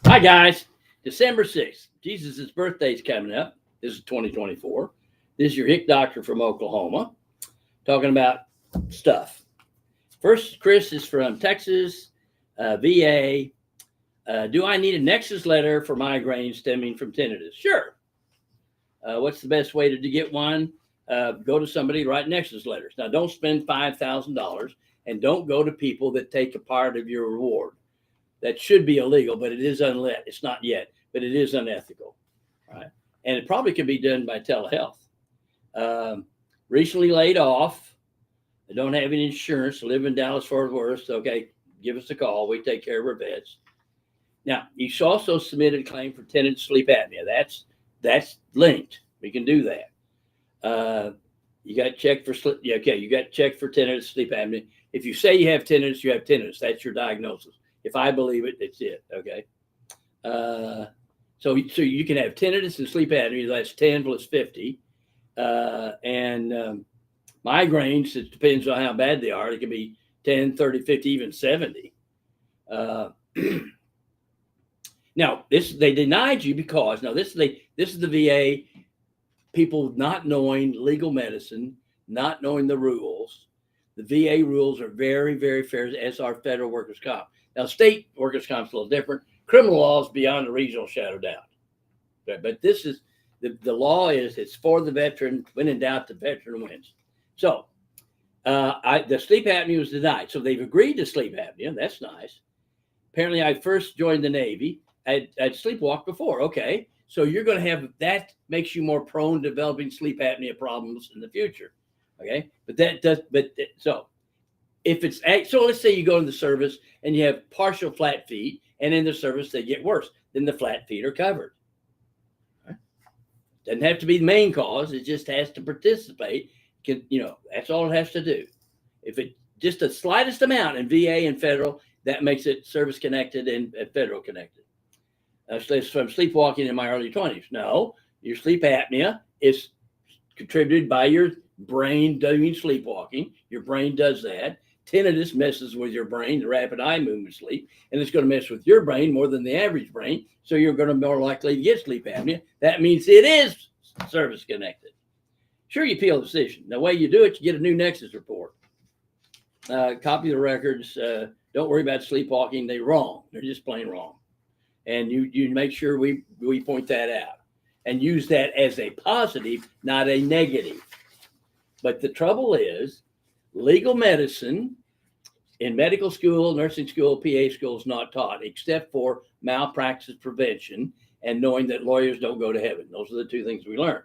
Hi, guys. December 6th. Jesus' birthday is coming up. This is 2024. This is your Hick Doctor from Oklahoma talking about stuff. First, Chris is from Texas, VA. Do I need a nexus letter for migraine stemming from tinnitus? Sure. What's the best way to get one? Go to somebody, write nexus letters. Now, don't spend $5,000 and don't go to people that take a part of your reward. That should be illegal, but it is unlit. It's not yet, but it is unethical, right? And it probably can be done by telehealth. Recently laid off. I don't have any insurance. Live in Dallas, Fort Worth. Okay, give us a call. We take care of our vets. Now, you also submitted a claim for tinnitus sleep apnea. That's linked. We can do that. You got checked for sleep. Yeah, okay, you got checked for tinnitus sleep apnea. If you say you have tinnitus, you have tinnitus. That's your diagnosis. If I believe it, it's it. Okay. So you can have tinnitus and sleep apnea. That's 10 plus 50. And migraines, it depends on how bad they are. It can be 10, 30, 50, even 70. Now, they denied you because this is the VA. People not knowing legal medicine, not knowing the rules. The VA rules are very, very fair, as are federal workers' comp. Now, state workers' comp is a little different. Criminal law is beyond a reasonable shadow of doubt. But this is the law is it's for the veteran. When in doubt, the veteran wins. So the sleep apnea was denied. So they've agreed to sleep apnea. That's nice. Apparently, I first joined the Navy. I'd sleepwalked before. Okay. So you're going to have that makes you more prone to developing sleep apnea problems in the future. Okay. So if it's so, let's say you go in the service and you have partial flat feet, and in the service they get worse. Then the flat feet are covered. Right? Doesn't have to be the main cause. It just has to participate. That's all it has to do. If it just the slightest amount in VA and federal, that makes it service connected and federal connected. From sleepwalking in my early 20s. No, your sleep apnea is contributed by your brain doing sleepwalking. Your brain does that. Tinnitus messes with your brain, the rapid eye movement sleep, and it's going to mess with your brain more than the average brain. So you're going to be more likely to get sleep apnea. That means it is service connected. Sure, you appeal the decision. The way you do it, you get a new nexus report. Copy the records. Don't worry about sleepwalking. They're wrong. They're just plain wrong. And you make sure we point that out and use that as a positive, not a negative. But the trouble is, legal medicine in medical school, nursing school, PA school is not taught, except for malpractice prevention and knowing that lawyers don't go to heaven. Those are the two things we learn.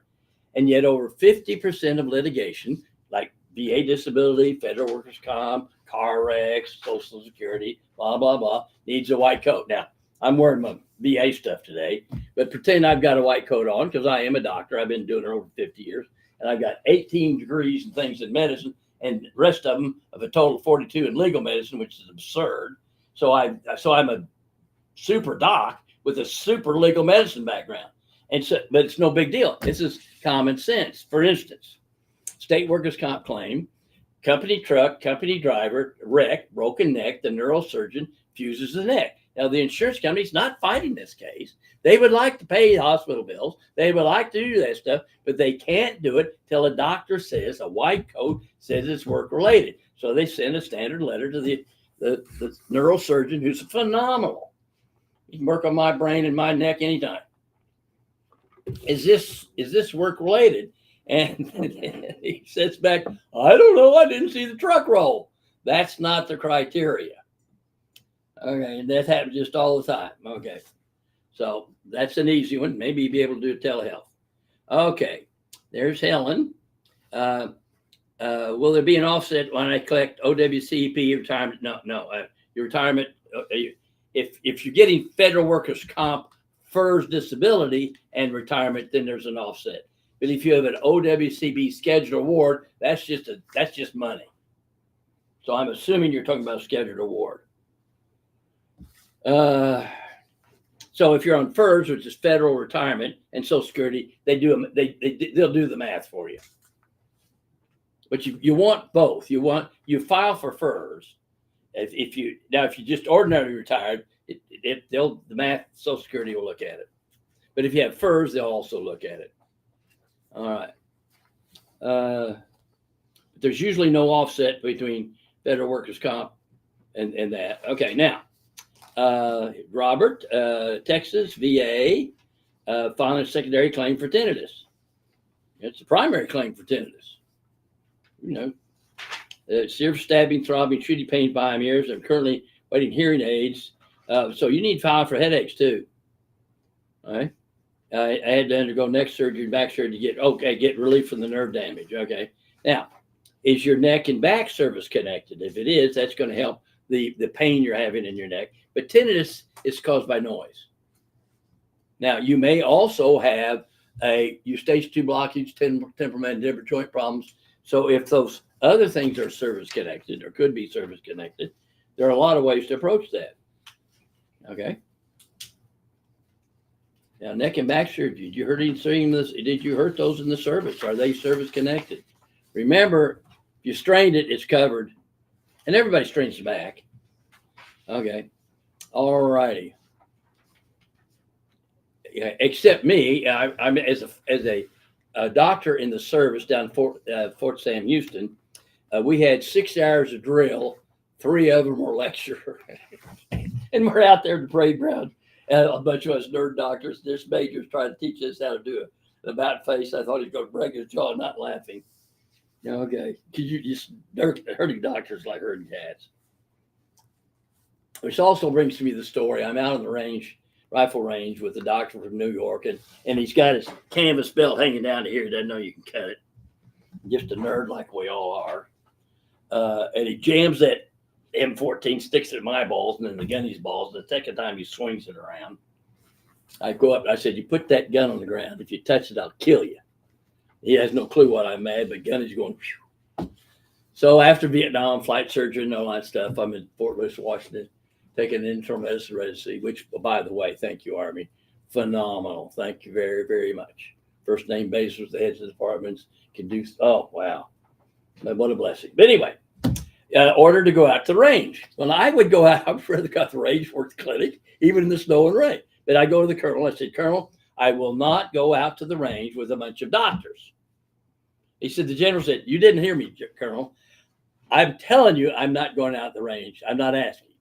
And yet over 50% of litigation, like VA disability, federal workers' comp, car wrecks, Social Security, blah, blah, blah, needs a white coat. Now, I'm wearing my VA stuff today, but pretend I've got a white coat on because I am a doctor. I've been doing it over 50 years, and I've got 18 degrees and things in medicine, and the rest of them of a total of 42 in legal medicine, which is absurd. So I'm a super doc with a super legal medicine background, but it's no big deal. This is common sense. For instance, state workers' comp claim, company truck, company driver, wreck, broken neck, the neurosurgeon fuses the neck. Now, the insurance company's not fighting this case. They would like to pay hospital bills. They would like to do that stuff, but they can't do it till a doctor says, a white coat says it's work-related. So they send a standard letter to the neurosurgeon, who's phenomenal. He can work on my brain and my neck anytime. Is this work-related? And he sits back, I don't know. I didn't see the truck roll. That's not the criteria. Okay, and that happens just all the time. Okay, so that's an easy one. Maybe you'll be able to do telehealth. Okay, there's Helen. Will there be an offset when I collect OWCP retirement? No. Your retirement, if you're getting federal workers' comp, FERS disability, and retirement, then there's an offset. But if you have an OWCP scheduled award, that's just money. So I'm assuming you're talking about a scheduled award. So if you're on FERS, which is federal retirement and Social Security, they'll do the math for you. But you want both. You file for FERS, If you just ordinarily retired, the math Social Security will look at it. But if you have FERS, they'll also look at it. All right. But there's usually no offset between federal workers' comp and that. Okay, now, Robert, Texas, VA, filing a secondary claim for tinnitus. It's the primary claim for tinnitus. Severe stabbing, throbbing, shooting pain behind my ears. I'm currently waiting hearing aids. So you need to file for headaches too. All right. I had to undergo neck surgery and back surgery to get relief from the nerve damage. Okay. Now, is your neck and back service connected? If it is, that's going to help the pain you're having in your neck. But tinnitus is caused by noise. Now, you may also have stage 2 blockage, temperament, different joint problems. So if those other things are service connected or could be service connected, there are a lot of ways to approach that. Okay. Now, neck and back surgery. Did you hurt those in the service? Are they service connected? Remember, if you strained it, it's covered. And everybody strains the back. Okay. All righty. Yeah, except me. I'm as a doctor in the service down Fort Sam Houston. We had 6 hours of drill. 3 of them were lecture. And we're out there at the parade ground. And a bunch of us nerd doctors, this major's trying to teach us how to do an about face. I thought he'd go break his jaw, not laughing. Okay. Because you just hurting doctors like hurting cats. Which also brings to me the story. I'm out on the range, rifle range, with a doctor from New York, and he's got his canvas belt hanging down to here. He doesn't know you can cut it. Just a nerd like we all are. And he jams that M14, sticks it in my balls and then the gunny's balls. The second time he swings it around. I go up and I said, you put that gun on the ground. If you touch it, I'll kill you. He has no clue what I'm mad, but gunny's going, phew. So after Vietnam, flight surgery and all that stuff, I'm in Fort Lewis, Washington, taking an internal medicine residency, which, by the way, thank you, Army. Phenomenal. Thank you very, very much. First name basis, the heads of the departments can do, oh, wow. What a blessing. But anyway, ordered to go out to the range. When I would go out, I would rather go to the range, work the clinic, even in the snow and rain. But I go to the colonel. I said, Colonel, I will not go out to the range with a bunch of doctors. He said, the general said, you didn't hear me, Colonel. I'm telling you, I'm not going out the range. I'm not asking.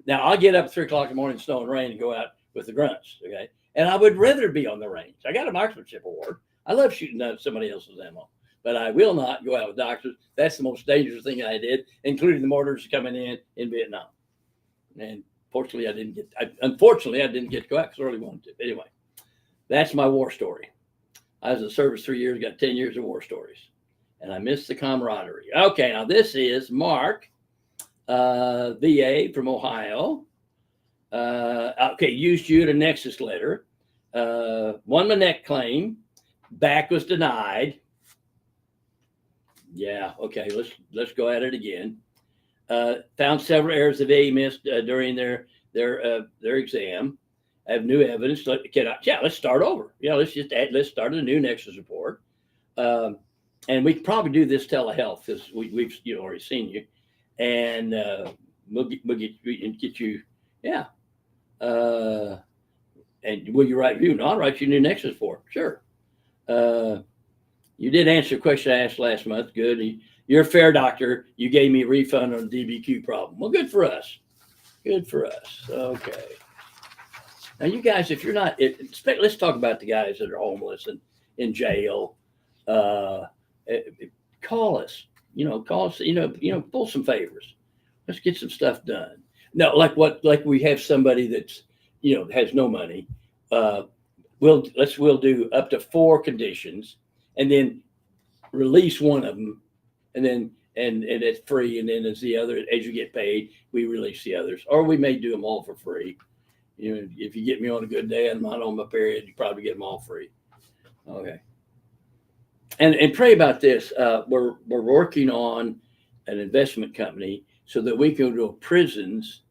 Now, I'll get up at 3 o'clock in the morning, snow and rain, and go out with the grunts, okay? And I would rather be on the range. I got a marksmanship award. I love shooting out somebody else's ammo. But I will not go out with doctors. That's the most dangerous thing I did, including the mortars coming in Vietnam. And unfortunately, I didn't get to go out because I really wanted to. Anyway, that's my war story. I was in the service 3 years, got 10 years of war stories. And I miss the camaraderie. Okay, now this is Mark, VA from Ohio. Used you at a Nexus letter. Won my neck claim. Back was denied. Yeah, okay, let's go at it again. Found several errors the VA missed during their exam. I have new evidence. Let's start over. Let's start a new Nexus report. And we can probably do this telehealth because we've already seen you. And we'll get you, yeah. And will you write you? No, I'll write you a new Nexus report. Sure. You did answer a question I asked last month. Good. You're a fair doctor. You gave me a refund on the DBQ problem. Well, good for us. Good for us. Okay. Now, you guys, if you're not, let's talk about the guys that are homeless and in jail. Call us. Call us. Pull some favors. Let's get some stuff done. No, like we have somebody that's has no money. We'll do up to 4 conditions, and then release one of them, and then and it's free, and then as you get paid, we release the others, or we may do them all for free. If you get me on a good day and I'm not on my period, you probably get them all free. Okay. And pray about this. We're working on an investment company so that we can go to prisons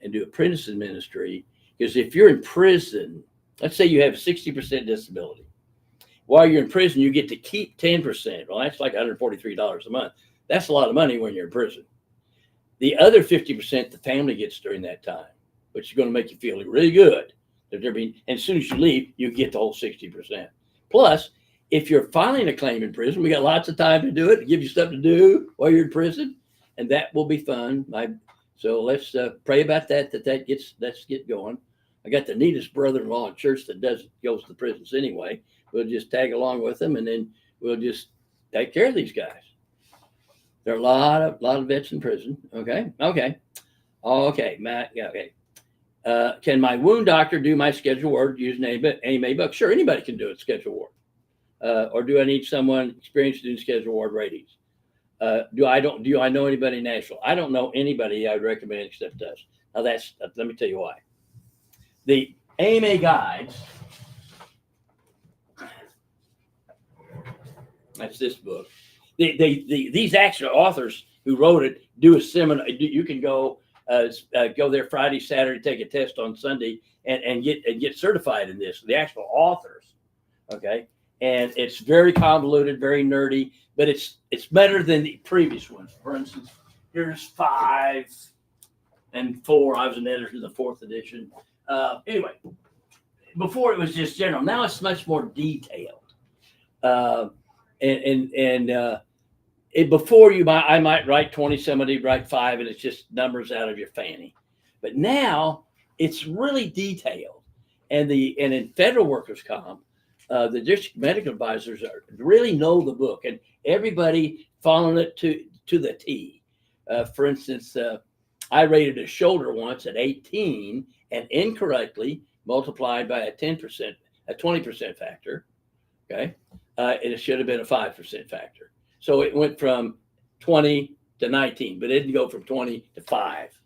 and do apprentice ministry. Because if you're in prison, let's say you have 60% disability. While you're in prison, you get to keep 10%. Well, that's like $143 a month. That's a lot of money when you're in prison. The other 50% the family gets during that time, which is going to make you feel really good that they're being. And as soon as you leave, you get the whole 60%. Plus, if you're filing a claim in prison, we got lots of time to do it, to give you stuff to do while you're in prison, and that will be fun. So let's pray about that. Let's get going. I got the neatest brother-in-law in church that goes to the prisons anyway. We'll just tag along with them, and then we'll just take care of these guys. There are a lot of vets in prison. Okay. Matt. Okay. Can my wound doctor do my schedule ward using AMA book? Sure, anybody can do it. Schedule ward. Or do I need someone experienced in schedule ward ratings? Do I know anybody national? I don't know anybody I'd recommend except us. Now let me tell you why. The AMA guides, that's this book. These actual authors who wrote it do a seminar. You can go there Friday, Saturday, take a test on Sunday, and get certified in this. The actual authors, okay. And it's very convoluted, very nerdy, but it's better than the previous ones. For instance, here's 5 and 4. I was an editor in the 4th edition. Anyway, before it was just general. Now it's much more detailed. Before I might write 20, somebody write 5, and it's just numbers out of your fanny. But now it's really detailed, and in federal workers' comp, the district medical advisors really know the book, and everybody following it to the T. For instance, I rated a shoulder once at 18 and incorrectly multiplied by a 20% factor. Okay, and it should have been a 5% factor. So it went from 20 to 19, but it didn't go from 20 to 5.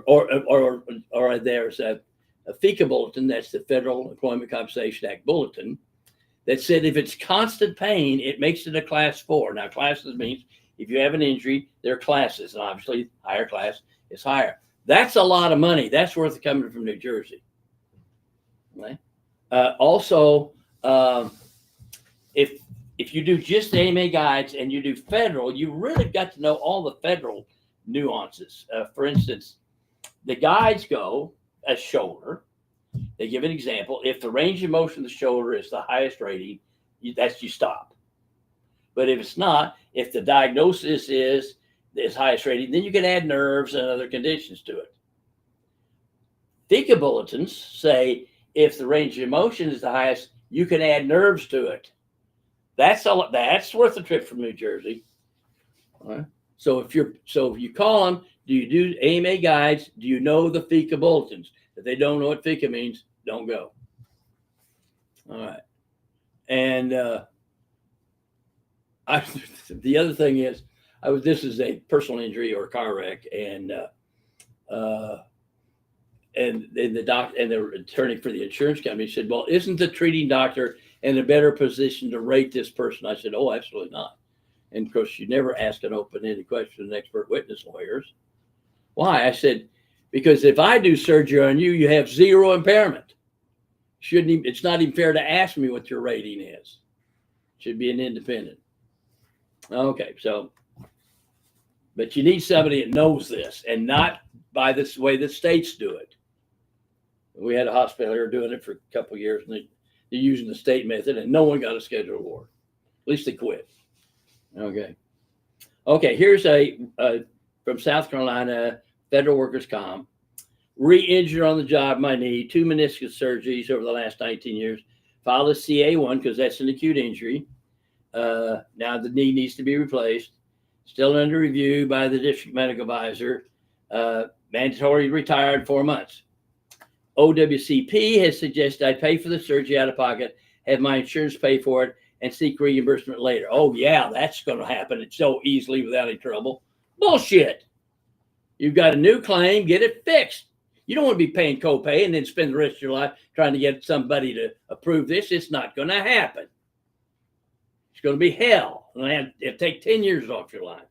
Or there's a FECA bulletin, that's the Federal Employment Compensation Act bulletin, that said if it's constant pain, it makes it a class 4. Now, classes means if you have an injury, there are classes, and obviously higher class is higher. That's a lot of money. That's worth it coming from New Jersey. Okay? Also, if you do just AMA guides and you do federal, you really got to know all the federal nuances. For instance, the guides go as shoulder. They give an example. If the range of motion of the shoulder is the highest rating, you stop. But if it's not, if the diagnosis is its highest rating, then you can add nerves and other conditions to it. FECA bulletins say if the range of motion is the highest, you can add nerves to it. That's worth a trip from New Jersey. All right. So if you call them, do you do AMA guides? Do you know the FECA bulletins? If they don't know what FECA means, don't go. All right. And the other thing is, this is a personal injury or a car wreck, and the doctor and the attorney for the insurance company said, "Well, isn't the treating doctor in a better position to rate this person?" I said, "Oh, absolutely not." And of course, you never ask an open-ended question to expert witness lawyers. Why? I said, because if I do surgery on you, you have 0 impairment. It's not even fair to ask me what your rating is. It should be an independent. Okay, but you need somebody that knows this, and not by this way the states do it. We had a hospital here doing it for a couple of years, and they're using the state method, and no one got a scheduled ward. At least they quit. Okay, here's from South Carolina, federal workers' comp. Re-injured on the job, my knee, 2 meniscus surgeries over the last 19 years. Filed a CA1 because that's an acute injury. Now the knee needs to be replaced. Still under review by the district medical advisor. Mandatory retired 4 months. OWCP has suggested I pay for the surgery out of pocket, have my insurance pay for it, and seek reimbursement later. Oh, yeah, that's going to happen. It's so easily without any trouble. Bullshit. You've got a new claim, get it fixed. You don't want to be paying copay and then spend the rest of your life trying to get somebody to approve this. It's not going to happen. It's going to be hell. It'll take 10 years off your life.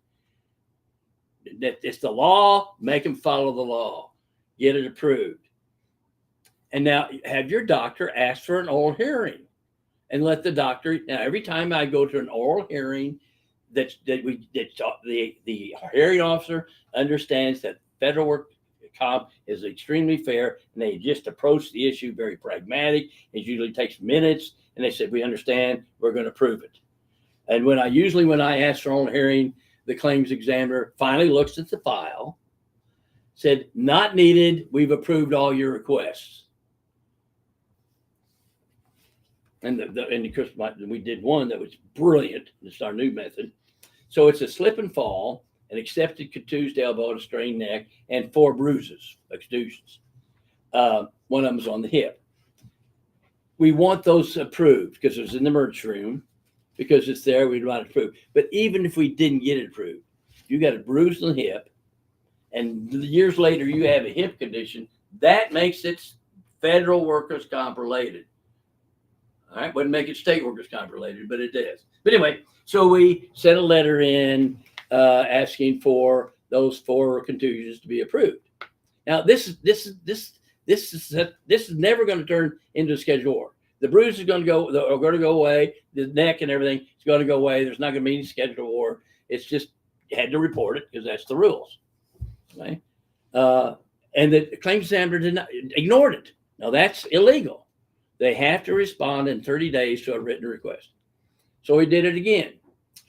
It's the law. Make them follow the law. Get it approved. And now have your doctor ask for an oral hearing, and let the doctor. Now, every time I go to an oral hearing, the hearing officer understands that federal work comp is extremely fair, and they just approach the issue very pragmatic. It usually takes minutes, and they said, "We understand. We're going to prove it." And when I ask for oral hearing, the claims examiner finally looks at the file, said, "Not needed. We've approved all your requests." And of course, we did one that was brilliant. It's our new method. So it's a slip and fall, an accepted contused elbow, a strained neck, and 4 bruises, extusions. One of them is on the hip. We want those approved because it's in the emergency room, because it's there. We'd want it approved. But even if we didn't get it approved, you got a bruise on the hip, and years later you have a hip condition, that makes it federal workers' comp related. All right, wouldn't make it state workers' comp related, but it does. But anyway, so we sent a letter in asking for those 4 contusions to be approved. Now this is never going to turn into a schedule war. The bruise are going to go away. The neck and everything is going to go away. There's not going to be any schedule war. It's just you had to report it because that's the rules. Okay, and the claims examiner ignored it. Now that's illegal. They have to respond in 30 days to a written request. So we did it again,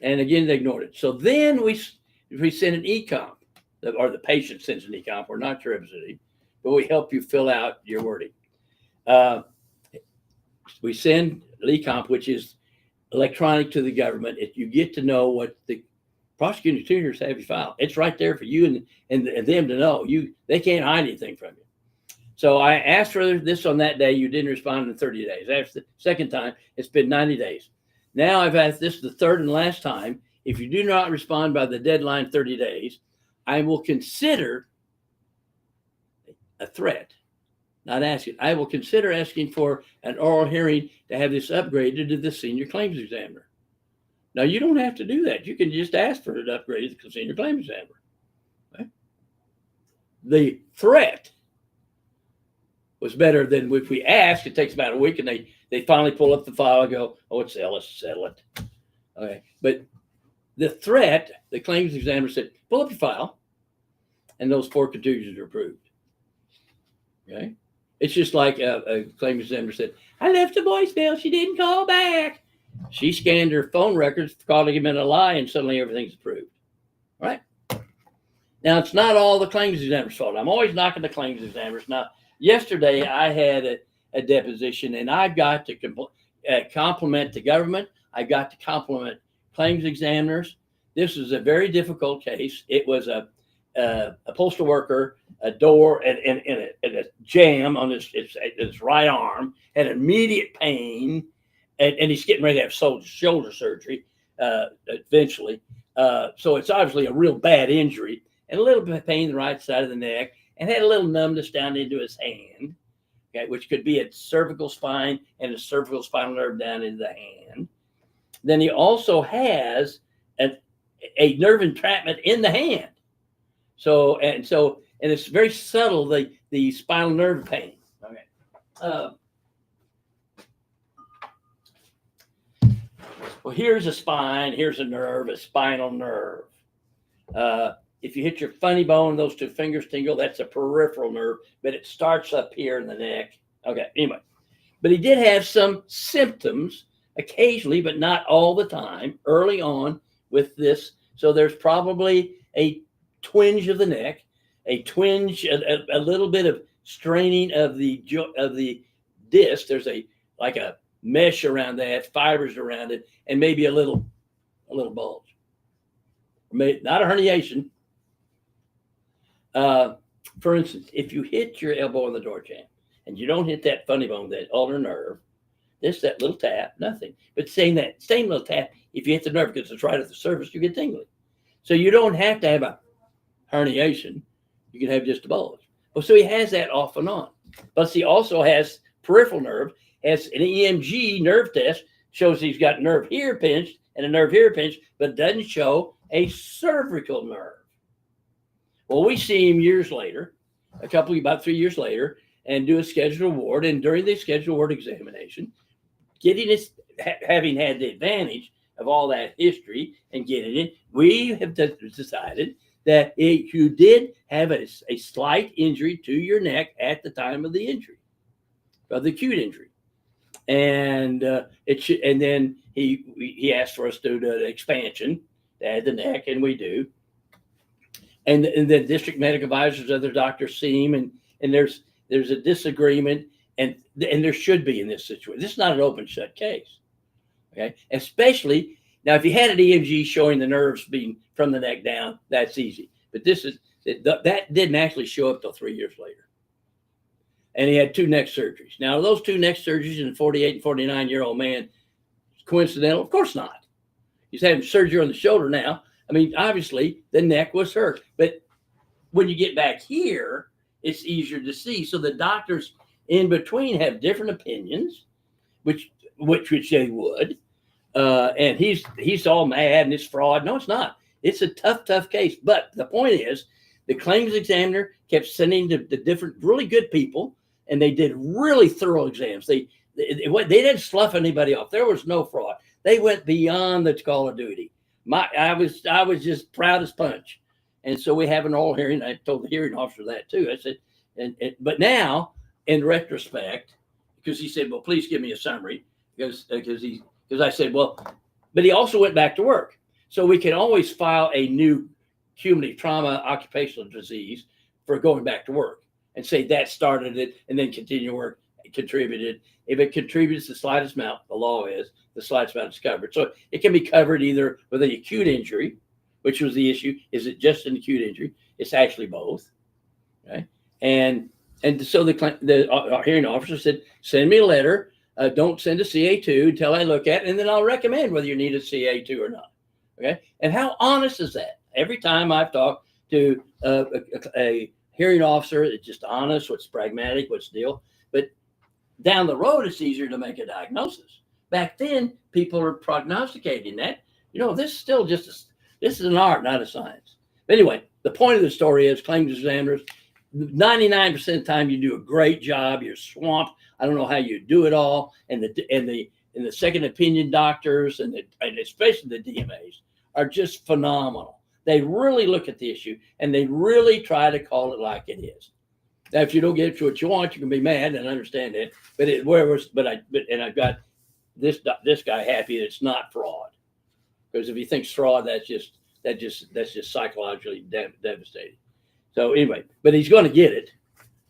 and again they ignored it. So then we send an e-comp, or the patient sends an e-comp. We're not your representative, but we help you fill out your wording. We send e-comp, which is electronic to the government. If you get to know what the prosecuting attorneys have you file, it's right there for you and them to know. They can't hide anything from you. So I asked for this on that day. You didn't respond in 30 days. After the second time, it's been 90 days. Now I've asked, this is the third and last time. If you do not respond by the deadline 30 days, I will consider a threat, not asking. I will consider asking for an oral hearing to have this upgraded to the senior claims examiner. Now, you don't have to do that. You can just ask for it upgraded to the senior claims examiner. Okay? The threat was better than if we ask. It takes about a week, and they finally pull up the file and go, "Oh, it's Ellis, settle it." Okay, but the threat, the claims examiner said, "Pull up your file," and those 4 contusions are approved. Okay, it's just like a claims examiner said, "I left a voicemail. She didn't call back." She scanned her phone records, calling him in a lie, and suddenly everything's approved. All right. Now, it's not all the claims examiner's fault. I'm always knocking the claims examiners. Now, yesterday I had a deposition, and I've got to compliment the government. I've got to compliment claims examiners. This is a very difficult case. It was a postal worker, a door and a jam on his right arm, had immediate pain, and he's getting ready to have shoulder surgery eventually. So it's obviously a real bad injury, and a little bit of pain in the right side of the neck, and had a little numbness down into his hand, okay, which could be a cervical spine and a cervical spinal nerve down into the hand. Then he also has a nerve entrapment in the hand. So it's very subtle, the spinal nerve pain. Okay. Well, here's a spine, here's a nerve, a spinal nerve. If you hit your funny bone, those 2 fingers tingle, that's a peripheral nerve, but it starts up here in the neck. Okay, anyway. But he did have some symptoms occasionally, but not all the time, early on with this. So there's probably a twinge of the neck, a twinge, a little bit of straining of the disc. There's like a mesh around that, fibers around it, and maybe a little bulge. Not a herniation. For instance, if you hit your elbow on the door jamb and you don't hit that funny bone, that ulnar nerve, that little tap, nothing. But saying that same little tap, if you hit the nerve because it's right at the surface, you get tingling. So you don't have to have a herniation. You can have just a bulge. Well, so he has that off and on. Plus, he also has peripheral nerve, has an EMG nerve test, shows he's got nerve here pinched and a nerve here pinched, but doesn't show a cervical nerve. Well, we see him years later, about 3 years later, and do a scheduled ward. And during the scheduled ward examination, having had the advantage of all that history and getting it, we have decided that you did have a slight injury to your neck at the time of the injury, of the acute injury. And and then he asked for us to do an expansion to add the neck, and we do. And the district medical advisors, other doctors see him, and there's a disagreement, and there should be in this situation. This is not an open shut case, okay? Especially now, if you had an EMG showing the nerves being from the neck down, that's easy. But that didn't actually show up till 3 years later, and he had 2 neck surgeries. Now, those 2 neck surgeries in a 48 and 49-year-old man, coincidental? Of course not. He's having surgery on the shoulder now. I mean, obviously, the neck was hurt. But when you get back here, it's easier to see. So the doctors in between have different opinions, which they would. And he's all mad and it's fraud. No, it's not. It's a tough case. But the point is, the claims examiner kept sending to different really good people, and they did really thorough exams. They didn't slough anybody off. There was no fraud. They went beyond the call of duty. I was just proud as punch. And so we have an oral hearing. I told the hearing officer that too. I said, but now in retrospect, because he said, well, please give me a summary, because I said, well, but he also went back to work. So we can always file a new cumulative trauma occupational disease for going back to work and say that started it, and then continue work, contributed. If it contributes the slightest amount, the law is the slightest amount is covered. So it can be covered either with an acute injury, which was the issue. Is it just an acute injury? It's actually both. Okay. And so the hearing officer said, send me a letter. Don't send a CA2 until I look at it, and then I'll recommend whether you need a CA2 or not. Okay. And how honest is that? Every time I've talked to a hearing officer, it's just honest, what's pragmatic, what's the deal. But down the road, it's easier to make a diagnosis. Back then, people are prognosticating that. This is still this is an art, not a science. But anyway, the point of the story is claims examiners, 99% of the time you do a great job. You're swamped. I don't know how you do it all. And the second opinion doctors and especially the DMAs are just phenomenal. They really look at the issue and they really try to call it like it is. Now, if you don't get what you want, you can be mad, and I understand that. But I've got this guy happy that it's not fraud, because if he thinks fraud, that's just psychologically devastating. So anyway, but he's going to get it.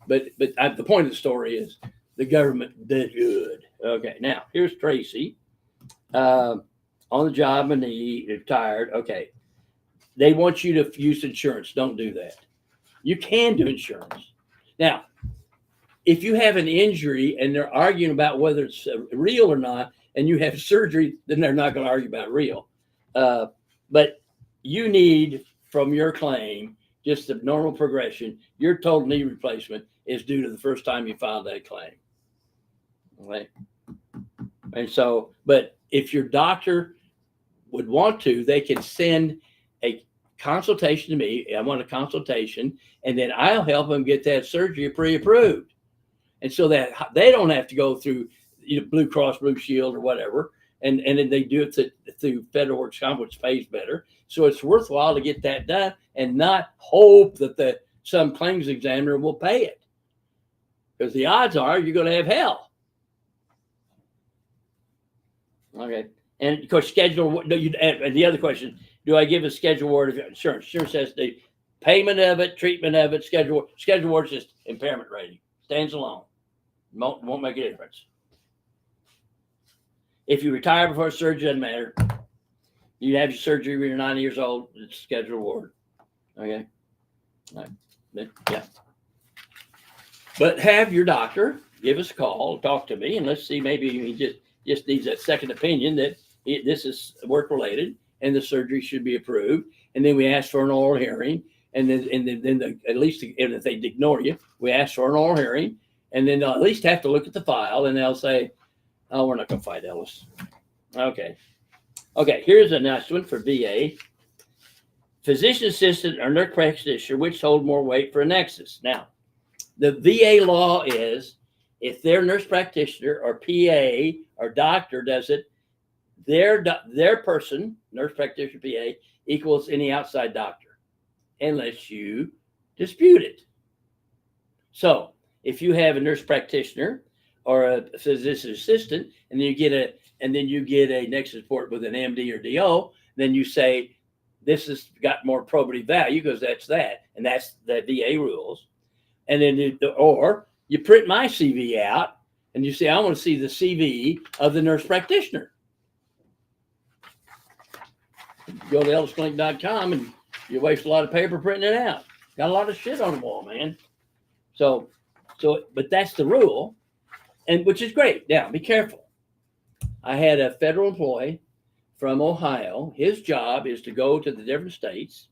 But the point of the story is the government did good. Okay, now here's Tracy on the job, and he retired. Okay, they want you to use insurance. Don't do that. You can do insurance. Now, if you have an injury and they're arguing about whether it's real or not, and you have surgery, then they're not going to argue about real. But you need, from your claim, just the normal progression. Your total knee replacement is due to the first time you filed that claim. Okay. And so, but if your doctor would want to, they can send a consultation to me. I want a consultation, and then I'll help them get that surgery pre-approved. And so that they don't have to go through Blue Cross Blue Shield or whatever. And then they do it through Federal Works Comp, which pays better. So it's worthwhile to get that done and not hope that some claims examiner will pay it, because the odds are you're going to have hell. Okay. And of course, and the other question, do I give a schedule word of insurance? Insurance says the payment of it, treatment of it, schedule word is just impairment rating. Stands alone. Won't make a difference. If you retire before surgery, doesn't matter. You have your surgery when you're 90 years old, it's scheduled ward. Okay. All right. Yeah. But have your doctor give us a call, talk to me, and let's see, maybe he just needs that second opinion that this is work related and the surgery should be approved. And then we ask for an oral hearing. And then at least, if they ignore you, we ask for an oral hearing. And then they'll at least have to look at the file, and they'll say, oh, we're not going to fight Ellis. Okay, here's a nice one for VA. Physician assistant or nurse practitioner, which hold more weight for a nexus? Now, the VA law is if their nurse practitioner or PA or doctor does it, their person, nurse practitioner, PA, equals any outside doctor, unless you dispute it. So if you have a nurse practitioner or a physician assistant, and then you get a nexus report with an MD or DO, then you say this has got more probative value because that's the VA rules. And then or you print my CV out and you say I want to see the CV of the nurse practitioner. Go to ellisclinic.com and you waste a lot of paper printing it out. Got a lot of shit on the wall, man. So, but that's the rule, and which is great. Now, be careful. I had a federal employee from Ohio. His job is to go to the different states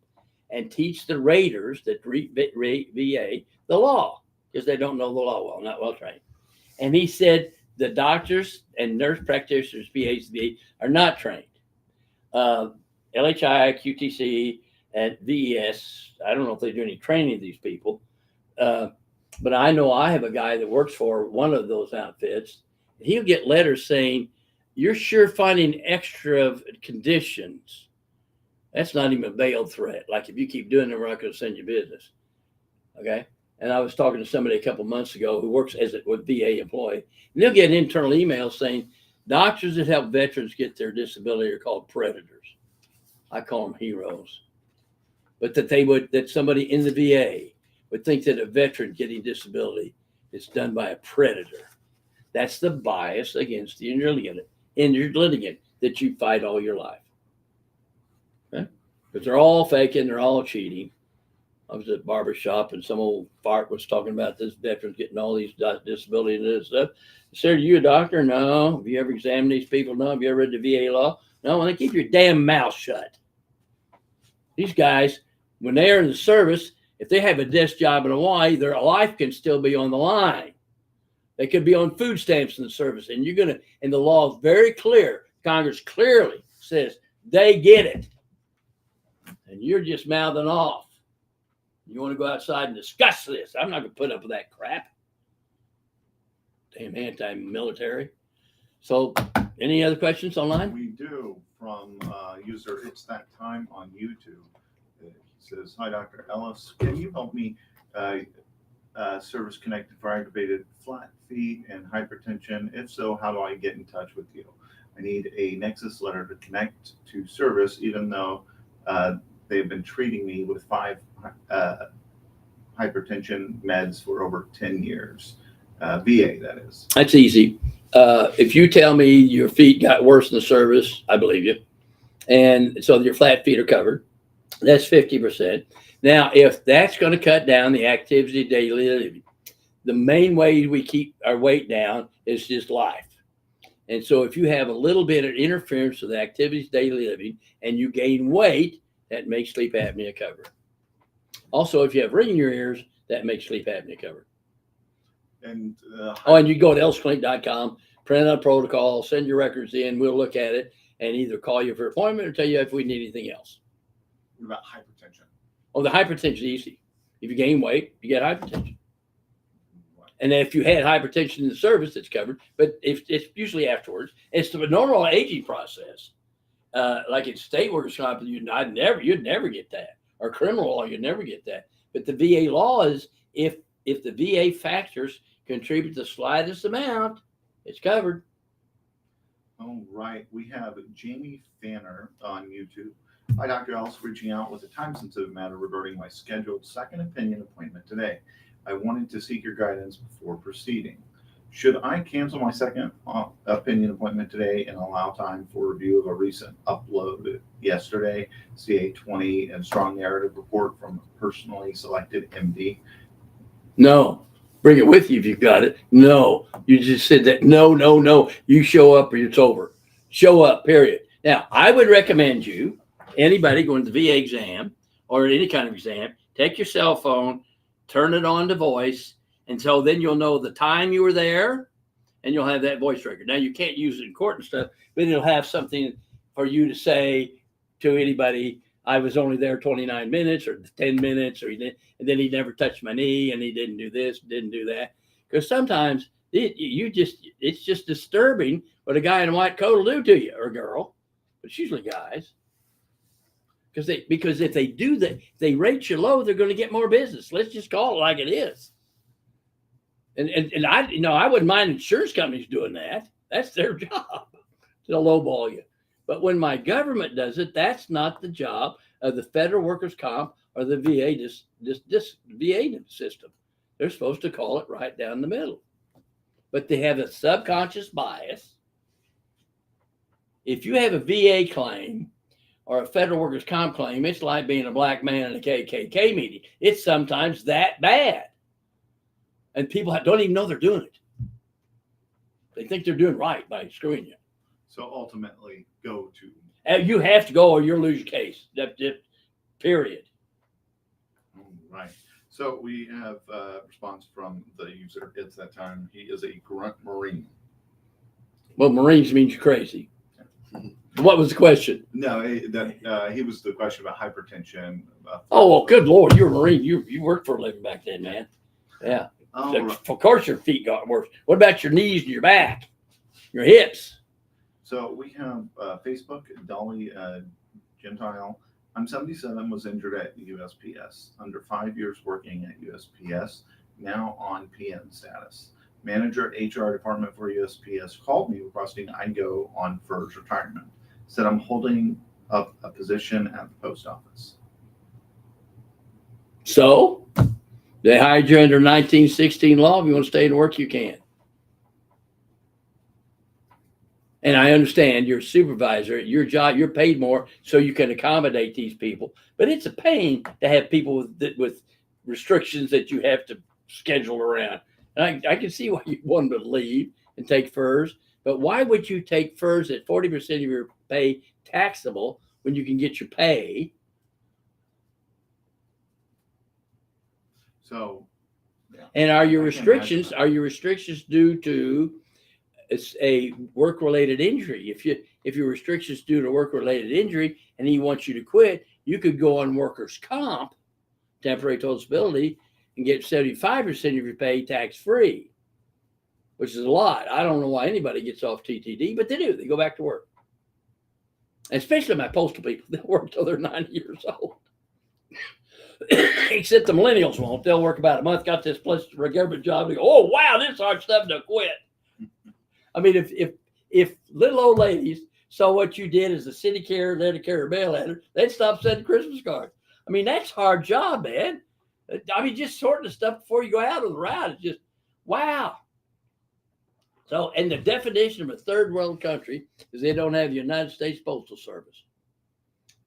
and teach the raters that VA the law, because they don't know the law well, not well trained. And he said the doctors and nurse practitioners, PAs, are not trained. LHI, QTC, and VES, I don't know if they do any training of these people. But I know I have a guy that works for one of those outfits. He'll get letters saying, you're sure finding extra conditions. That's not even a veiled threat. Like if you keep doing it, we're not going to send you business. Okay. And I was talking to somebody a couple months ago who works as a VA employee. And they'll get internal emails saying doctors that help veterans get their disability are called predators. I call them heroes. But that somebody in the VA would think that a veteran getting disability is done by a predator. That's the bias against the injured litigant that you fight all your life. Okay? Because they're all faking, they're all cheating. I was at a barber shop and some old fart was talking about this veteran getting all these disabilities and this stuff. I said, are you a doctor? No. Have you ever examined these people? No. Have you ever read the VA law? No. Well, then keep your damn mouth shut. These guys, when they're in the service, if they have a desk job in Hawaii, their life can still be on the line. They could be on food stamps in the service. And and the law is very clear. Congress clearly says they get it. And you're just mouthing off. You want to go outside and discuss this. I'm not going to put up with that crap. Damn anti-military. So, any other questions online? We do, from user It's That Time on YouTube. He says, hi, Dr. Ellis. Can you help me service connected for aggravated flat feet and hypertension? If so, how do I get in touch with you? I need a Nexus letter to connect to service, even though they've been treating me with 5 hypertension meds for over 10 years. VA, that is. That's easy. If you tell me your feet got worse in the service, I believe you. And so your flat feet are covered. That's 50%. Now, if that's going to cut down the activity of daily living, the main way we keep our weight down is just life. And so if you have a little bit of interference with the activities of daily living and you gain weight, that makes sleep apnea covered. Also, if you have ringing in your ears, that makes sleep apnea covered. And and you go to ellisclinic.com, print out a protocol, send your records in, we'll look at it and either call you for an appointment or tell you if we need anything else. What about hypertension? Oh, the hypertension is easy. If you gain weight, you get hypertension. And if you had hypertension in the service, it's covered. But if it's usually afterwards, it's the normal aging process. Like in state workers' comp, you'd never get that. Or criminal law, you'd never get that. But the VA law is if the VA factors contribute the slightest amount, it's covered. All right. We have Jamie Fanner on YouTube. Hi, Dr. Ellis, reaching out with a time-sensitive matter regarding my scheduled second opinion appointment today. I wanted to seek your guidance before proceeding. Should I cancel my second opinion appointment today and allow time for review of a recent upload yesterday, CA20 and strong narrative report from a personally selected MD? No. Bring it with you if you've got it. No. You just said that. No. You show up or it's over. Show up, period. Now, I would recommend you, anybody going to the VA exam or any kind of exam, take your cell phone, turn it on to voice, and so then you'll know the time you were there and you'll have that voice record. Now, you can't use it in court and stuff, but it'll have something for you to say to anybody, I was only there 29 minutes or 10 minutes, and then he never touched my knee and he didn't do this, didn't do that. Because sometimes it's just disturbing what a guy in a white coat will do to you, or a girl, but it's usually guys. Because if they do that, if they rate you low, they're going to get more business. Let's just call it like it is. And I wouldn't mind insurance companies doing that. That's their job to lowball you. But when my government does it, that's not the job of the federal workers' comp or the VA, this VA system. They're supposed to call it right down the middle. But they have a subconscious bias. If you have a VA claim or a federal workers' comp claim, it's like being a black man in a KKK meeting. It's sometimes that bad. And people don't even know they're doing it. They think they're doing right by screwing you. So ultimately, go to. You have to go or you'll lose your case. Period. Right. So we have a response from the user. It's that time. He is a grunt Marine. Well, Marines means you're crazy. What was the question? No, he was the question about hypertension. Oh, well, good Lord. You're a Marine. You worked for a living back then, man. Yeah. Right. Of course your feet got worse. What about your knees and your back? Your hips? So we have Facebook, Dolly Gentile. I'm 77, was injured at USPS. Under 5 years working at USPS, now on PN status. Manager at HR department for USPS called me requesting I go on FERS retirement. Said I'm holding up a position at the post office. So they hired you under 1916 law. If you want to stay and work, you can. And I understand you're a supervisor at your job, you're paid more so you can accommodate these people. But it's a pain to have people with restrictions that you have to schedule around. And I can see why you want to leave and take FERS, but why would you take FERS at 40% of your pay taxable when you can get your pay? So, yeah. And are your restrictions due to a work-related injury? If your restrictions due to work-related injury and he wants you to quit, you could go on workers' comp, temporary total disability, and get 75% of your pay tax-free, which is a lot. I don't know why anybody gets off TTD, but they do. They go back to work. Especially my postal people. They'll work till they're 90 years old. Except the millennials won't. They'll work about a month, got this plus for a government job, and go, oh, wow, this hard stuff to quit. I mean, if little old ladies saw what you did as a city carrier, letter carrier, mail letter, they'd stop sending Christmas cards. I mean, that's a hard job, man. I mean, just sorting the stuff before you go out on the route is just, wow. So, and the definition of a third world country is they don't have the United States Postal Service.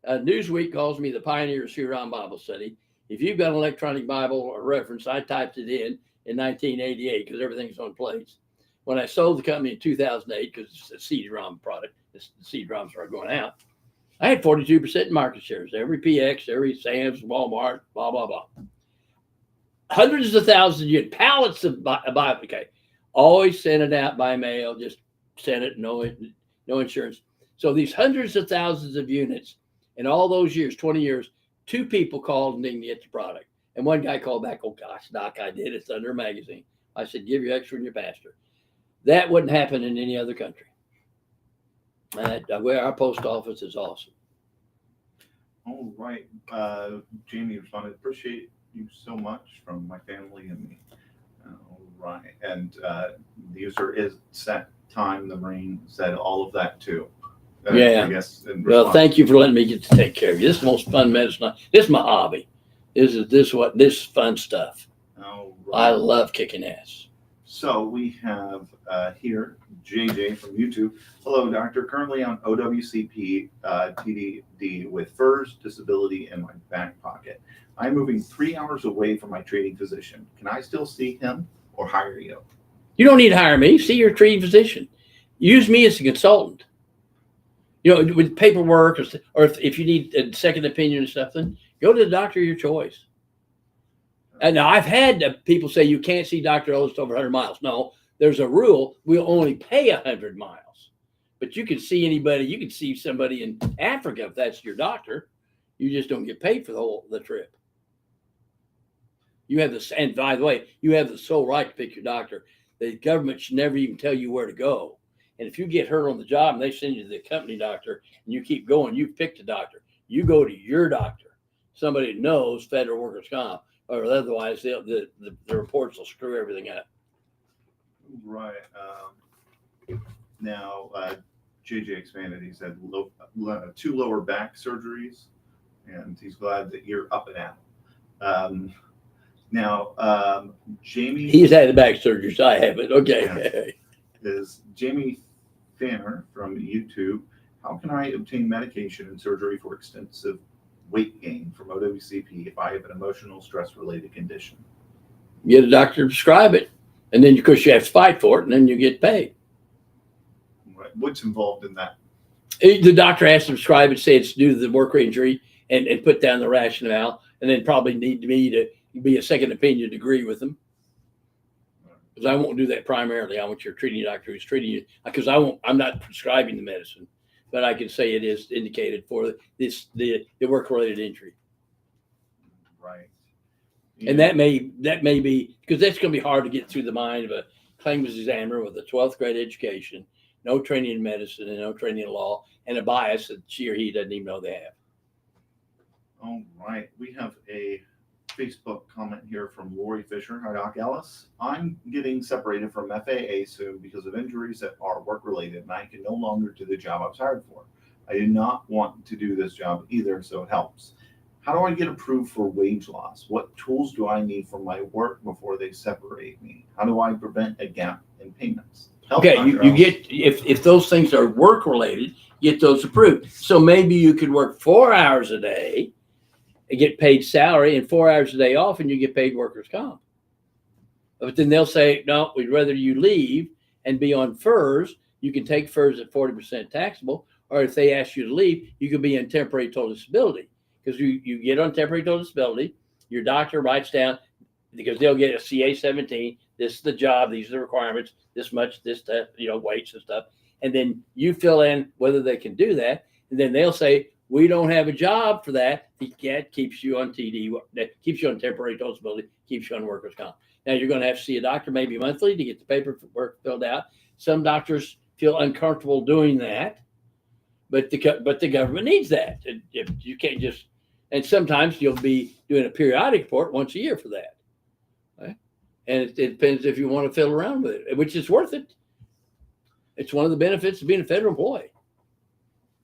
Newsweek calls me the pioneer of Huron Bible study. If you've got an electronic Bible or reference, I typed it in 1988 because everything's on plates. When I sold the company in 2008, because it's a CD-ROM product, the CD-ROMs are going out, I had 42% market shares. Every PX, every Sam's, Walmart, blah, blah, blah. Hundreds of thousands of units, pallets of Bible. Okay. Always send it out by mail. Just send it, no insurance. So these hundreds of thousands of units, in all those years, 20 years, 2 people called and didn't get the product. And one guy called back, oh gosh, Doc, I did. It's under a magazine. I said, give your extra and your pastor. That wouldn't happen in any other country. Where our post office is awesome. All right. Jamie responded, appreciate you so much from my family and me. All right. And the user is set time, the Marine said all of that too. Yeah. I guess. Well, thank you for letting me get to take care of you. This is the most fun medicine. This is my hobby. This is fun stuff. All right. I love kicking ass. So we have here JJ from YouTube. Hello, doctor. Currently on OWCP TDD with FERS disability in my back pocket. I'm moving 3 hours away from my treating physician. Can I still see him or hire you? You don't need to hire me. See your treating physician. Use me as a consultant. You know, with paperwork or if you need a second opinion or something, go to the doctor of your choice. And now I've had people say you can't see Dr. Ellis over 100 miles. No, there's a rule. We'll only pay 100 miles. But you can see anybody. You can see somebody in Africa if that's your doctor. You just don't get paid for the trip. You have and by the way, you have the sole right to pick your doctor. The government should never even tell you where to go. And if you get hurt on the job and they send you to the company doctor and you keep going, you picked a doctor, you go to your doctor, somebody that knows federal workers' comp, or otherwise the reports will screw everything up. Right. Now, JJ expanded. He said 2 lower back surgeries, and he's glad that you're up and out. Now, Jamie. He's had the back surgery, so I haven't. Okay. Yeah. Is Jamie Fanner from YouTube. How can I obtain medication and surgery for extensive weight gain from OWCP if I have an emotional stress related condition? Get a doctor to prescribe it, and then of course you have to fight for it, and then you get paid. Right. What's involved in that? The doctor has to prescribe it, say it's due to the work injury, and put down the rationale, and then probably need me to be a second opinion degree with them. Because I won't do that primarily. I want your treating doctor who's treating you, because I'm not prescribing the medicine, but I can say it is indicated for the work-related injury. Right. Yeah. And that may be, because that's going to be hard to get through the mind of a claims examiner with a 12th grade education, no training in medicine and no training in law, and a bias that she or he doesn't even know they have. All right. We have a Facebook comment here from Lori Fisher. Hi, Doc Ellis. I'm getting separated from FAA soon because of injuries that are work-related, and I can no longer do the job I was hired for. I do not want to do this job either, so it helps. How do I get approved for wage loss? What tools do I need for my work before they separate me? How do I prevent a gap in payments? Okay, you get, if those things are work-related, get those approved. So maybe you could work 4 hours a day and get paid salary and 4 hours a day off, and you get paid workers' comp. But then they'll say, no, we'd rather you leave and be on FERS. You can take FERS at 40% taxable, or if they ask you to leave, you could be on temporary total disability. Because you get on temporary total disability, your doctor writes down, because they'll get a CA-17, this is the job, these are the requirements, this much, this, weights and stuff. And then you fill in whether they can do that. And then they'll say, we don't have a job for that. That keeps you on TD, that keeps you on temporary total disability, keeps you on workers' comp. Now you're going to have to see a doctor maybe monthly to get the paperwork filled out. Some doctors feel uncomfortable doing that, but the government needs that. You can't just, and sometimes you'll be doing a periodic report once a year for that. Right? And it depends if you want to fiddle around with it, which is worth it. It's one of the benefits of being a federal employee.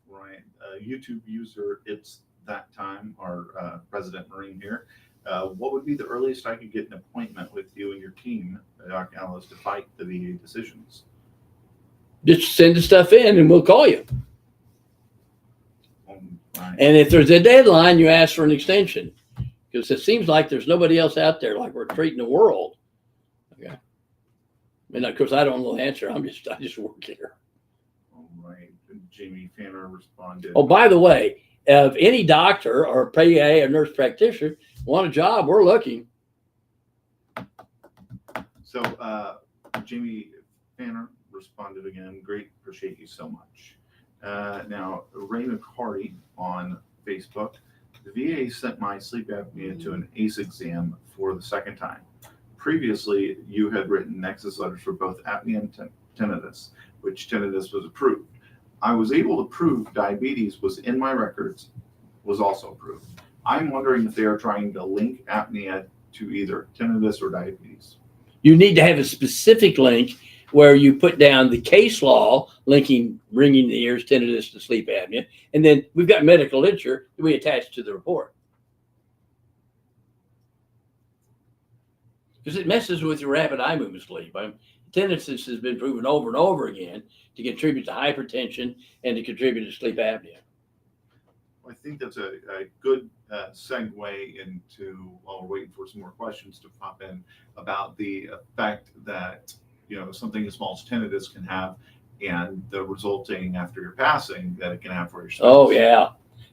Right. YouTube user, it's that time, our President Marine here. What would be the earliest I could get an appointment with you and your team, Doc Ellis, to fight the VA decisions? Just send the stuff in and we'll call you. Right. And if there's a deadline, you ask for an extension, because it seems like there's nobody else out there like we're treating the world. Okay. And of course, I don't know the answer. I just work here. All right. Jamie Fanner responded. Oh, by the way, if any doctor or PA or nurse practitioner want a job, we're looking. So Jamie Fanner responded again. Great. Appreciate you so much. Now, Ray McCarty on Facebook. The VA sent my sleep apnea to an ACE exam for the second time. Previously, you had written nexus letters for both apnea and tinnitus, which tinnitus was approved. I was able to prove diabetes was in my records, was also approved. I'm wondering if they are trying to link apnea to either tinnitus or diabetes. You need to have a specific link where you put down the case law linking ringing in the ears, tinnitus to sleep apnea. And then we've got medical literature that we attach to the report. Because it messes with your rapid eye movement sleep. Tinnitus has been proven over and over again to contribute to hypertension and to contribute to sleep apnea. I think that's a good segue into, while we're waiting for some more questions to pop in, about the effect that something as small as tinnitus can have, and the resulting after your passing that it can have for your spouse. Oh yeah,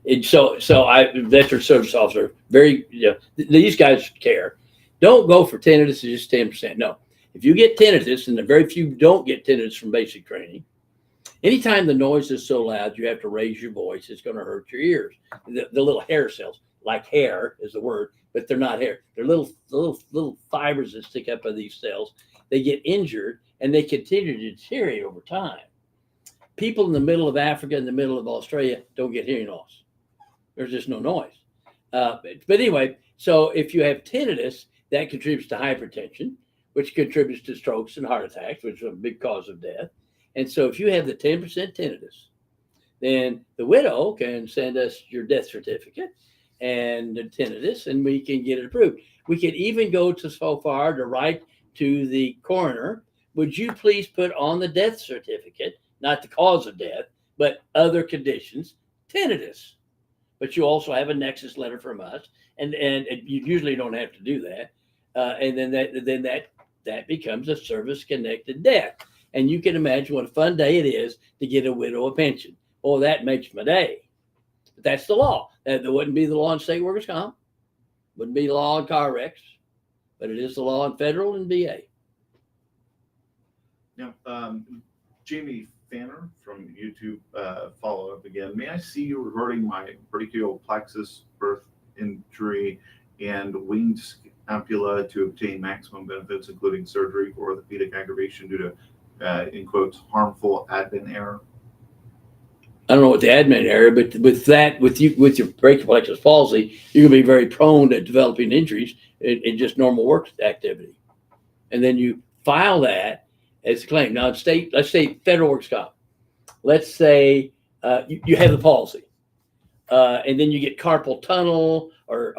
and so veteran service officer, very these guys care. Don't go for tinnitus is just 10%. No, if you get tinnitus, and the very few don't get tinnitus from basic training, anytime the noise is so loud, you have to raise your voice. It's going to hurt your ears. The little hair cells, like hair is the word, but they're not hair. They're little fibers that stick up of these cells. They get injured and they continue to deteriorate over time. people in the middle of Africa, in the middle of Australia, don't get hearing loss. There's just no noise. But anyway, so if you have tinnitus, that contributes to hypertension, which contributes to strokes and heart attacks, which is a big cause of death. And so if you have the 10% tinnitus, then the widow can send us your death certificate and the tinnitus, and we can get it approved. We can even go to so far to write to the coroner, would you please put on the death certificate, not the cause of death, but other conditions, tinnitus. But you also have a nexus letter from us, and you usually don't have to do that. And then that becomes a service-connected death. And you can imagine what a fun day it is to get a widow a pension. Oh, that makes my day. But that's the law. That wouldn't be the law in state workers' comp, wouldn't be the law in car wrecks, but it is the law in federal and VA. Now, Jamie Fanner from YouTube, follow up again. May I see you regarding my brachial plexus birth injury and winged scapula to obtain maximum benefits, including surgery for orthopedic aggravation due to, in quotes, harmful admin error? I don't know what the admin error, but with your brachial plexus palsy, you're going to be very prone to developing injuries in just normal work activity. And then you file that as a claim. Now, let's say federal works comp. Let's say you have the palsy, and then you get carpal tunnel or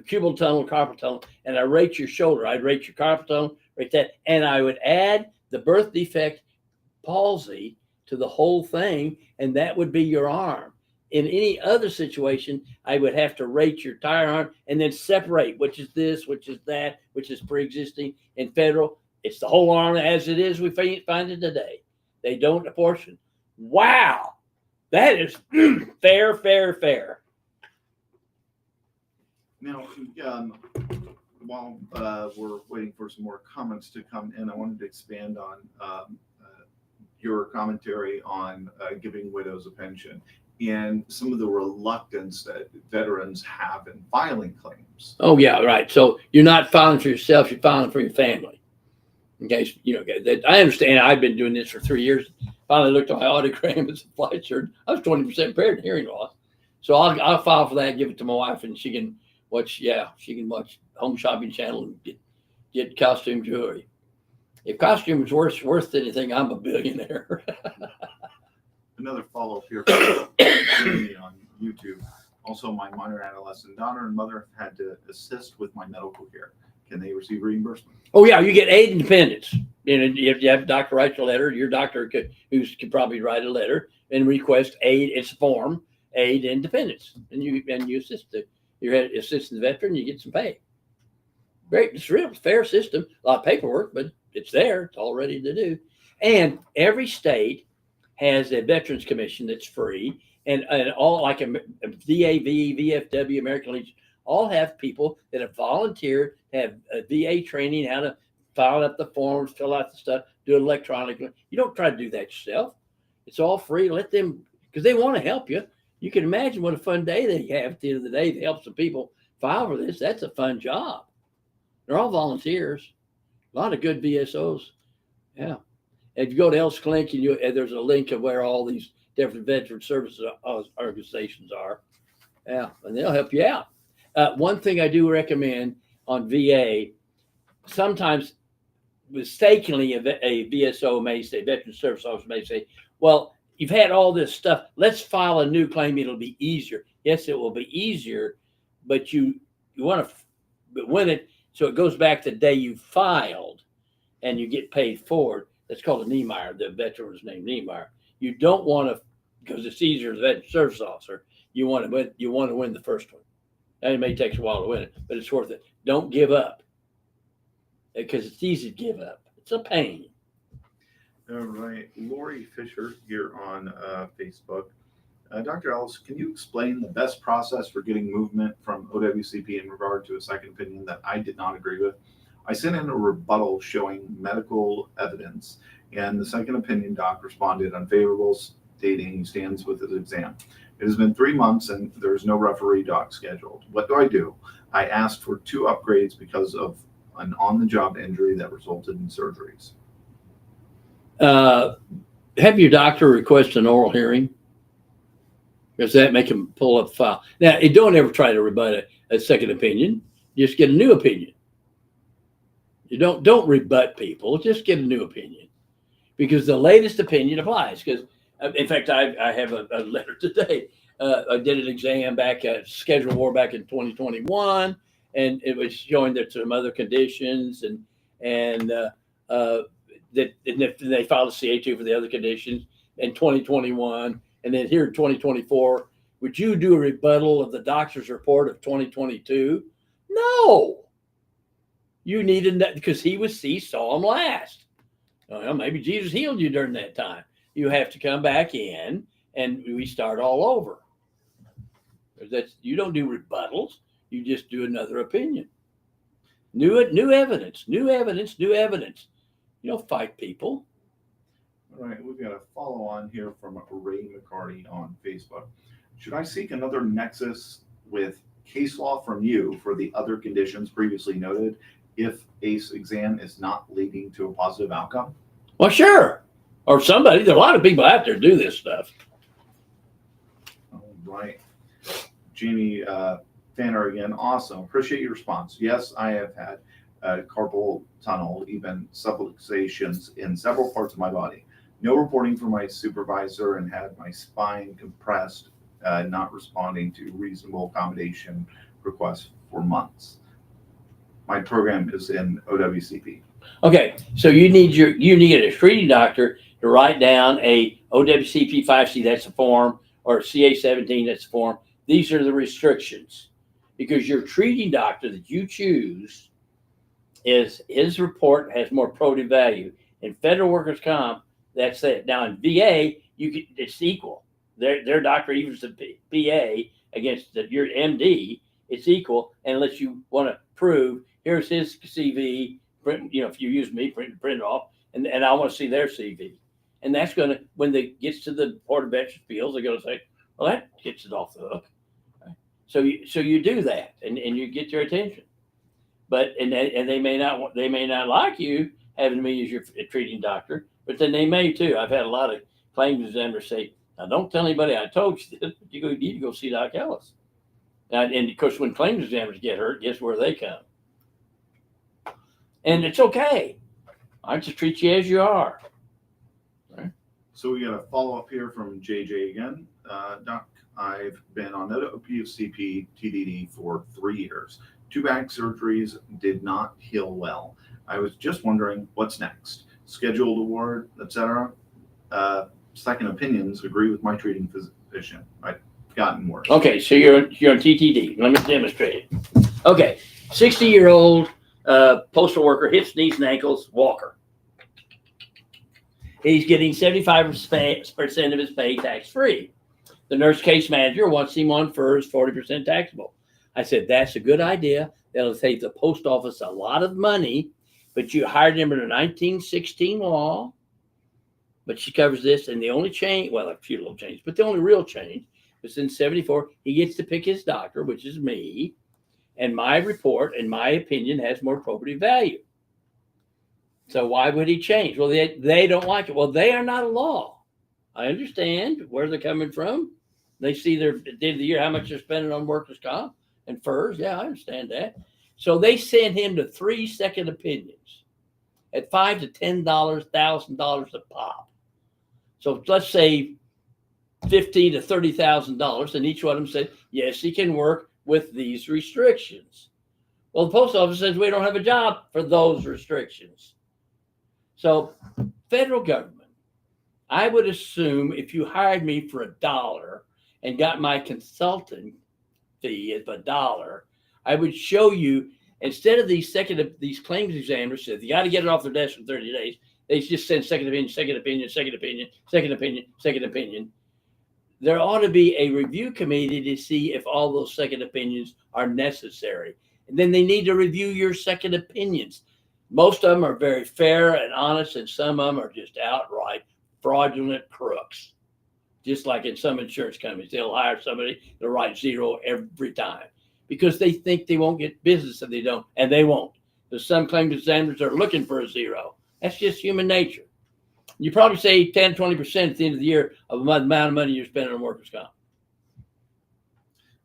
cubital tunnel, carpal tunnel, and I rate your shoulder. I'd rate your carpal tunnel, rate that, and I would add the birth defect palsy to the whole thing, and that would be your arm. In any other situation, I would have to rate your entire arm and then separate which is this, which is that, which is pre-existing. In federal, it's the whole arm as it is. We find it today. They don't apportion. Wow, that is fair. Now, while we're waiting for some more comments to come in, I wanted to expand on your commentary on giving widows a pension and some of the reluctance that veterans have in filing claims. Oh, yeah, right. So you're not filing for yourself, you're filing for your family. Okay, I understand. I've been doing this for 3 years. Finally looked at my audiogram as a flight surgeon. I was 20% impaired in hearing loss. So I'll file for that, give it to my wife, and she can watch Home Shopping Channel and get costume jewelry. If costume is worth anything, I'm a billionaire. Another follow-up here from Jamie on YouTube. Also, my minor adolescent daughter and mother have had to assist with my medical care. Can they receive reimbursement? Oh, yeah, you get aid independence. You have a doctor writes a letter. Your doctor could probably write a letter and request aid. It's a form, aid independence, and you assist you're assisting the veteran. You get some pay. Great, it's a real fair system. A lot of paperwork, but it's there. It's all ready to do. And every state has a Veterans Commission that's free, and all like a VAV, VFW, American Legion, all have people that have volunteered, have a VA training, how to file up the forms, fill out the stuff, do it electronically. You don't try to do that yourself. It's all free. Let them, because they want to help you. You can imagine what a fun day they have at the end of the day to help some people file for this. That's a fun job. They're all volunteers. A lot of good VSOs. Yeah. If you go to Ellis Clinic, and there's a link of where all these different veteran services organizations are. Yeah, and they'll help you out. One thing I do recommend on VA, sometimes mistakenly a VSO may say, Veteran Service Officer may say, well, you've had all this stuff. Let's file a new claim. It'll be easier. Yes, it will be easier, but you want to, but when so it goes back to the day you filed and you get paid for it. That's called a Niemeyer. The veteran was named Niemeyer. You don't want to, because it's easier as a veteran service officer. You want to win the first one. And it may take a while to win it, but it's worth it. Don't give up, because it's easy to give up. It's a pain. All right. Lori Fisher here on Facebook. Dr. Ellis, can you explain the best process for getting movement from OWCP in regard to a second opinion that I did not agree with? I sent in a rebuttal showing medical evidence, and the second opinion doc responded unfavorable, stating he stands with his exam. It has been 3 months and there is no referee doc scheduled. What do? I asked for 2 upgrades because of an on-the-job injury that resulted in surgeries. have your doctor request an oral hearing? Does that make them pull up the file? Now, don't ever try to rebut a second opinion. Just get a new opinion. You don't rebut people. Just get a new opinion, because the latest opinion applies. Because, in fact, I have a letter today. I did an exam back at Schedule War back in 2021, and it was showing that some other conditions and that they filed a CA2 for the other conditions in 2021, and then here in 2024, would you do a rebuttal of the doctor's report of 2022? No. You needed that because he saw him last. Well, maybe Jesus healed you during that time. You have to come back in and we start all over. You don't do rebuttals. You just do another opinion. New evidence. You don't fight people. All right, we've got a follow on here from Ray McCarty on Facebook. Should I seek another nexus with case law from you for the other conditions previously noted if ACE exam is not leading to a positive outcome? Well, sure. Or somebody. There are a lot of people out there do this stuff. All right. Jamie Fanner again. Awesome. Appreciate your response. Yes, I have had carpal tunnel, even subluxations in several parts of my body. No reporting from my supervisor and had my spine compressed, not responding to reasonable accommodation requests for months. My program is in OWCP. Okay, so you need a treating doctor to write down a OWCP 5C, that's the form, or CA17, that's the form. These are the restrictions, because your treating doctor that you choose his report has more probative value. In federal workers' comp, that's it. Now in VA, it's equal. Their doctor, even if it's a PA against your MD, it's equal, unless you want to prove here's his CV. Print, if you use me, print it off, and I want to see their CV, and that's going to, when it gets to the Board of Veterans' Appeals, they're going to say, well, that gets it off the hook. So you do that, and you get their attention, but and they may not like you having me as your treating doctor, but then they may too. I've had a lot of claims examiners say, now don't tell anybody I told you this, but you need to go see Doc Ellis. And of course, when claims examiners get hurt, guess where they come? And it's okay. I just treat you as you are. Right. So we got a follow up here from JJ again. Doc, I've been on OPCP TDD for 3 years. 2 back surgeries did not heal well. I was just wondering what's next. Scheduled award, etc. Second opinions agree with my treating physician. I've gotten worse. Okay, so you're on TTD. Let me demonstrate it. Okay, 60-year-old postal worker, hips, knees, and ankles, walker. He's getting 75% of his pay tax-free. The nurse case manager wants him on FERS 40% taxable. I said, that's a good idea. That'll save the post office a lot of money, but you hired him under 1916 law, but she covers this, and the only change, well, a few little changes, but the only real change was in 74, he gets to pick his doctor, which is me, and my report, in my opinion, has more probative value. So why would he change? Well, they don't like it. Well, they are not a law. I understand where they're coming from. They see their at the end of the year how much they're spending on workers' comp and FERS. Yeah, I understand that. So they send him to 3 second opinions at $5,000 to $10,000 a pop. So let's say $15,000 to $30,000, and each one of them said, yes, he can work with these restrictions. Well, the post office says we don't have a job for those restrictions. So federal government, I would assume if you hired me for $1 and got my consultant fee of $1, I would show you, instead of these claims examiners said you got to get it off their desk in 30 days, they just send second opinion, second opinion, second opinion, second opinion, second opinion. There ought to be a review committee to see if all those second opinions are necessary. And then they need to review your second opinions. Most of them are very fair and honest, and some of them are just outright fraudulent crooks. Just like in some insurance companies, they'll hire somebody to write 0 every time because they think they won't get business if they don't, and they won't. There's some claims examiners are looking for a 0. That's just human nature. You probably save 10, 20% at the end of the year of the amount of money you're spending on workers' comp.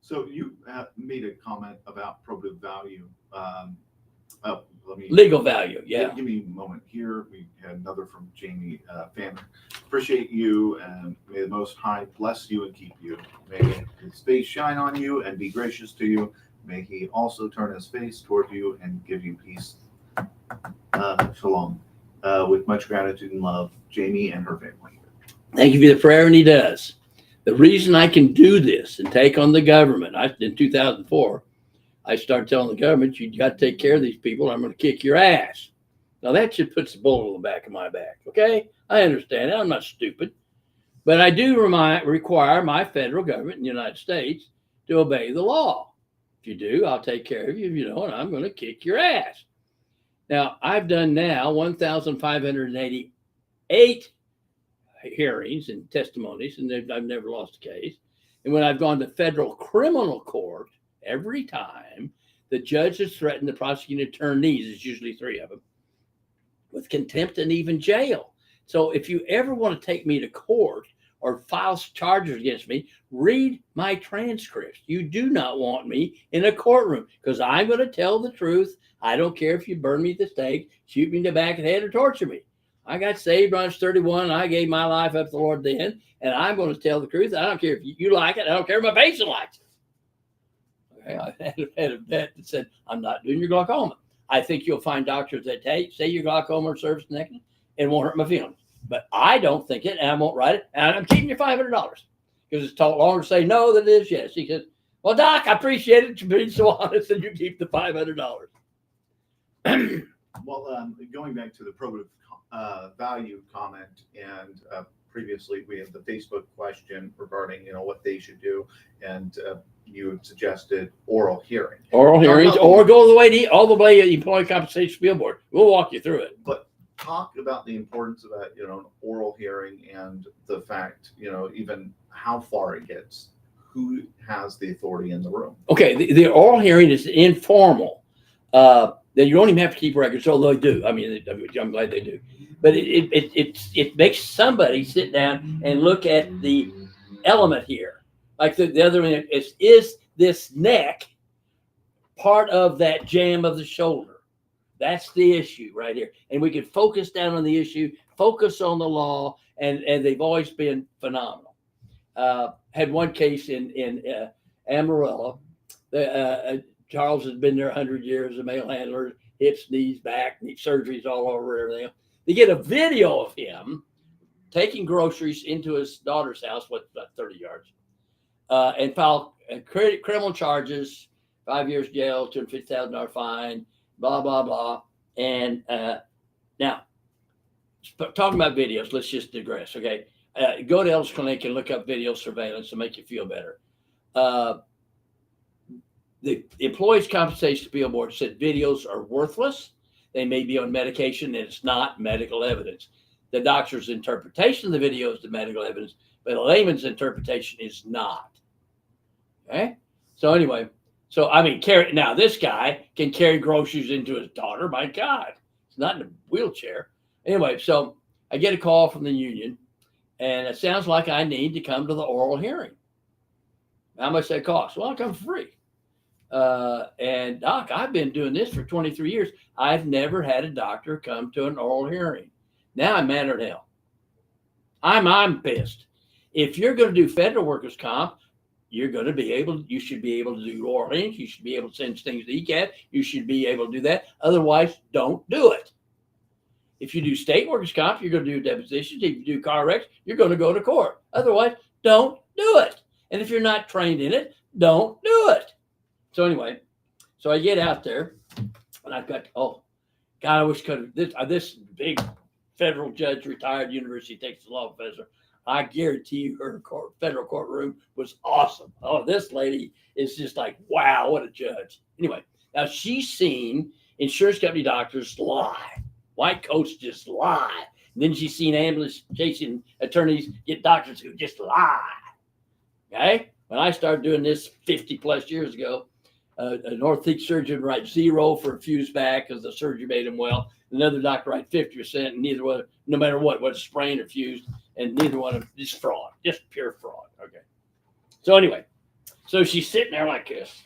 So you made a comment about probative value. Let me Legal value, yeah. Give me a moment here. We had another from Jamie Fanner. Appreciate you, and may the Most High bless you and keep you. May His face shine on you and be gracious to you. May He also turn His face toward you and give you peace. Shalom. With much gratitude and love, Jamie and her family. Thank you for the prayer, and he does. The reason I can do this and take on the government, in 2004, I started telling the government, you got to take care of these people. I'm going to kick your ass. Now that should put a bullet on the back of my back. Okay. I understand it. I'm not stupid, but I do require my federal government in the United States to obey the law. If you do, I'll take care of you, and I'm going to kick your ass. Now I've done 1,588 hearings and testimonies, and I've never lost a case. And when I've gone to federal criminal court, every time the judge has threatened the prosecuting attorneys, it's usually 3 of them, with contempt and even jail. So if you ever want to take me to court or file charges against me, read my transcripts. You do not want me in a courtroom because I'm going to tell the truth. I don't care if you burn me at the stake, shoot me in the back of the head, or torture me. I got saved when I was 31. I gave my life up to the Lord then, and I'm going to tell the truth. I don't care if you like it. I don't care if my patient likes it. I had a vet that said, I'm not doing your glaucoma. I think you'll find doctors that say your glaucoma or service connected and won't hurt my feelings. But I don't think it, and I won't write it, and I'm keeping your $500 because it's longer to say no than it is yes. He said, well, Doc, I appreciate it. You're being so honest, and you keep the $500. Well, going back to the probative value comment, and previously we had the Facebook question regarding, what they should do, and you had suggested oral hearing. Oral hearings, or go all the way to the Employee Compensation Appeal Board. We'll walk you through it. But talk about the importance of that, an oral hearing, and the fact, even how far it gets, who has the authority in the room. Okay, the oral hearing is informal. Then you don't even have to keep records, although they do. I mean, I'm glad they do. But it makes somebody sit down and look at the element here. Like the other one is this neck part of that jam of the shoulder? That's the issue right here. And we can focus down on the issue, focus on the law, and they've always been phenomenal. Had one case in Amarillo. Charles has been there 100 years, a mail handler, hips, knees, back, knee surgeries all over, everything. They get a video of him taking groceries into his daughter's house, about 30 yards, and file criminal charges, 5 years jail, $250,000 fine, blah, blah, blah. And now, talking about videos, let's just digress, okay? Go to Ellis Clinic and look up video surveillance to make you feel better. The Employees Compensation Appeal Board said videos are worthless. They may be on medication, and it's not medical evidence. The doctor's interpretation of the video is the medical evidence, but a layman's interpretation is not. Okay? So anyway, now this guy can carry groceries into his daughter. My God, it's not in a wheelchair. Anyway, so I get a call from the union, and it sounds like I need to come to the oral hearing. How much that cost? Well, I'll come for free. And Doc, I've been doing this for 23 years. I've never had a doctor come to an oral hearing. Now I'm mad at hell. I'm pissed. If you're going to do federal workers' comp, you should be able to do oral hearings. You should be able to send things to ECAT. You should be able to do that. Otherwise, don't do it. If you do state workers' comp, you're going to do depositions. If you do car wrecks, you're going to go to court. Otherwise, don't do it. And if you're not trained in it, don't do it. So anyway, so I get out there, and I've got, God, I wish this big federal judge, retired University of Texas law professor, I guarantee you her federal courtroom was awesome. Oh, this lady is just like, wow, what a judge. Anyway, now she's seen insurance company doctors lie. White coats just lie. And then she's seen ambulance chasing attorneys get doctors who just lie. Okay? When I started doing this 50 plus years ago, An orthopedic surgeon write 0 for a fuse back because the surgery made him well. Another doctor write 50%, and neither one, no matter what sprained or fused, and neither one of just fraud, just pure fraud. Okay. So anyway, so she's sitting there like this.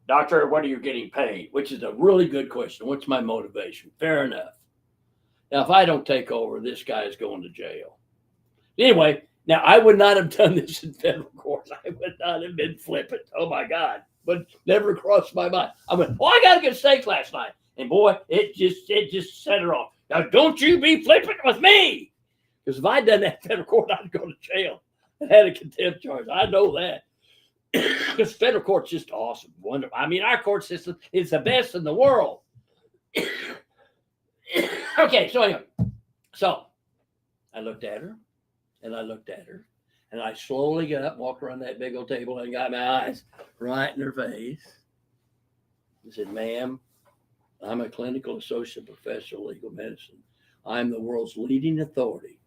Doctor, what are you getting paid? Which is a really good question. What's my motivation? Fair enough. Now, if I don't take over, this guy is going to jail. Anyway, now I would not have done this in federal court. I would not have been flippant. Oh my God. But never crossed my mind. I went, oh, I got a good steak last night. And boy, it just set her off. Now, don't you be flippant with me. Because if I'd done that in federal court, I'd go to jail and had a contempt charge. I know that. Because federal court's just awesome. Wonderful. I mean, our court system is the best in the world. Okay, so anyway. So I looked at her, and I looked at her, and I slowly got up, walked around that big old table, and got my eyes right in her face. I said, ma'am, I'm a clinical associate professor of legal medicine. I'm the world's leading authority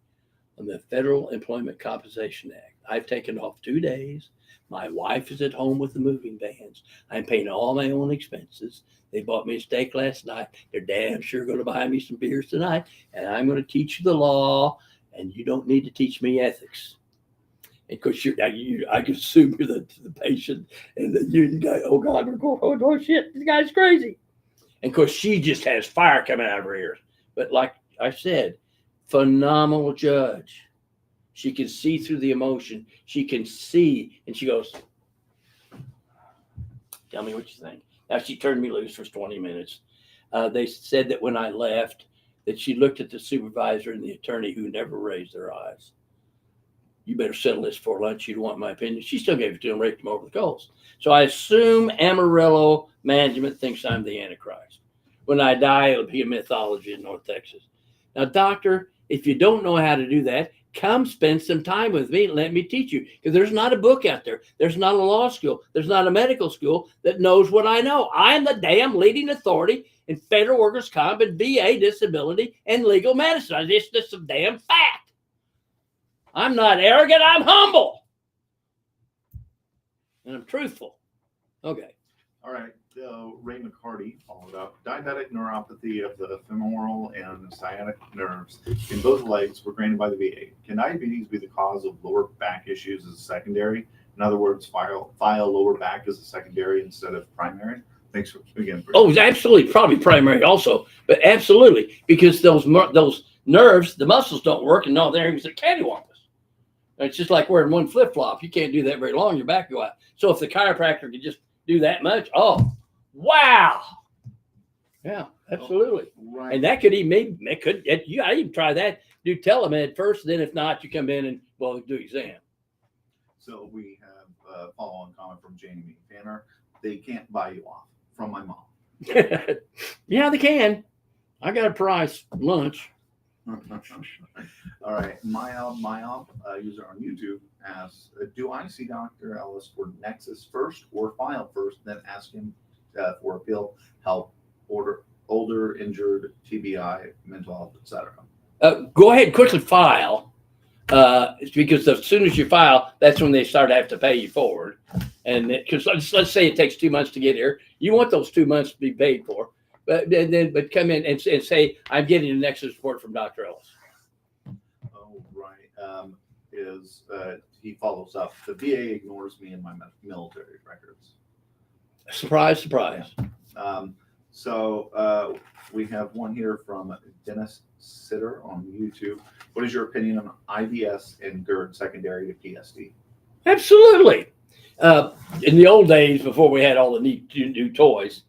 on the Federal Employment Compensation Act. I've taken off 2 days. My wife is at home with the moving vans. I'm paying all my own expenses. They bought me a steak last night. They're damn sure going to buy me some beers tonight. And I'm going to teach you the law, and you don't need to teach me ethics. And because I can assume you're the patient, and the union guy, oh God, we're going, oh shit, this guy's crazy. And of course, she just has fire coming out of her ears. But like I said, phenomenal judge. She can see through the emotion. She can see, and she goes, tell me what you think. Now, she turned me loose for 20 minutes. They said that when I left, that she looked at the supervisor and the attorney who never raised their eyes. You better settle this for lunch. You don't want my opinion. She still gave it to him, raked him over the coals. So I assume Amarillo management thinks I'm the Antichrist. When I die, it'll be a mythology in North Texas. Now, doctor, if you don't know how to do that, come spend some time with me and let me teach you. Because there's not a book out there. There's not a law school. There's not a medical school that knows what I know. I'm the damn leading authority in federal workers' comp and VA disability and legal medicine. It's just a damn fact. I'm not arrogant. I'm humble. And I'm truthful. Okay. All right. Ray McCarty followed up. Diabetic neuropathy of the femoral and sciatic nerves in both legs were granted by the VA. Can diabetes be the cause of lower back issues as a secondary? In other words, file lower back as a secondary instead of primary? Thanks for, again. Oh, absolutely. Probably primary also. But absolutely. Because those nerves, the muscles don't work, and no, they're cattywampus. It's just like wearing one flip-flop. You can't do that very long. Your back go out. So if the chiropractor could just do that much, oh, wow. Yeah, absolutely. Right. And that could even, I even try that. Do telemed first, then if not, you come in and, well, do exam. So we have a follow-on comment from Jamie Fanner. They can't buy you off from my mom. Yeah, they can. I got a price, lunch. All right, Myop, user on YouTube asks, do I see Dr. Ellis for Nexus first or file first, then ask him for appeal, help, older, injured, TBI, mental health, etc.? Go ahead and quickly file. Because as soon as you file, that's when they start to have to pay you forward. And because let's say it takes 2 months to get here, you want those 2 months to be paid for. But come in and say, I'm getting a Nexus report from Dr. Ellis. Oh, right. He follows up. The VA ignores me in my military records. Surprise, surprise. So we have one here from Dennis Sitter on YouTube. What is your opinion on IBS and GERD secondary to PSD? Absolutely. In the old days, before we had all the neat new toys,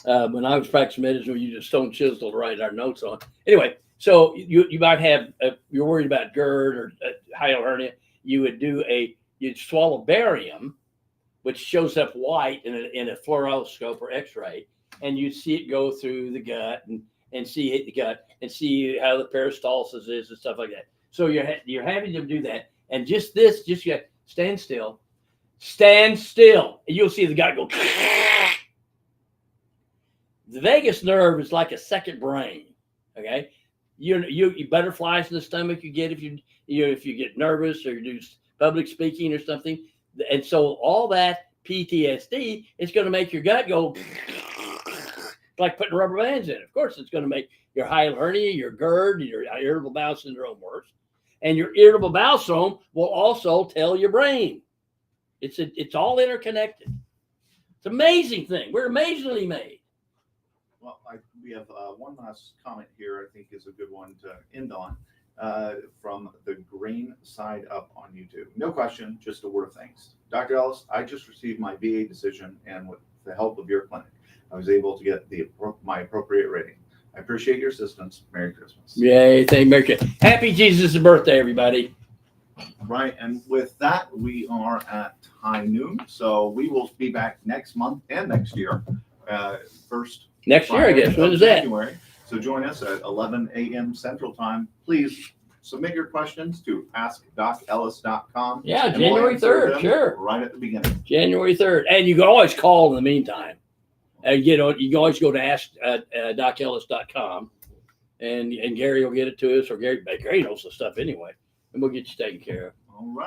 when I was practicing medicine, we used a stone chisel to write our notes on. Anyway, so you might have, you're worried about GERD or hiatal hernia, you'd swallow barium, which shows up white in a fluoroscope or x-ray, and you'd see it go through the gut and see the gut and see how the peristalsis is and stuff like that. So you're having them do that. And you stand still, and you'll see the guy go. The vagus nerve is like a second brain. Okay, you butterflies in the stomach you get if you get nervous or you do public speaking or something, and so all that PTSD, it's going to make your gut go like putting rubber bands in. Of course, it's going to make your hiatal hernia, your GERD, your irritable bowel syndrome worse. And your irritable bowel syndrome will also tell your brain. It's all interconnected. It's an amazing thing. We're amazingly made. Well, we have one last comment here. I think is a good one to end on from the Green Side Up on YouTube. No question, just a word of thanks. Dr. Ellis, I just received my VA decision, and with the help of your clinic, I was able to get my appropriate rating. I appreciate your assistance. Merry Christmas. Yay, thank Merry Christmas. Happy Jesus' birthday, everybody. Right, and with that, we are at high noon, so we will be back next month and next year. First Next year, I guess. When is that? January. So join us at 11 a.m. Central Time. Please submit your questions to askdocellis.com. Yeah, January 3rd, sure. Right at the beginning. January 3rd. And you can always call in the meantime. You can always go to askdocellis.com and Gary will get it to us, or Gary knows the stuff anyway, and we'll get you taken care of. All right.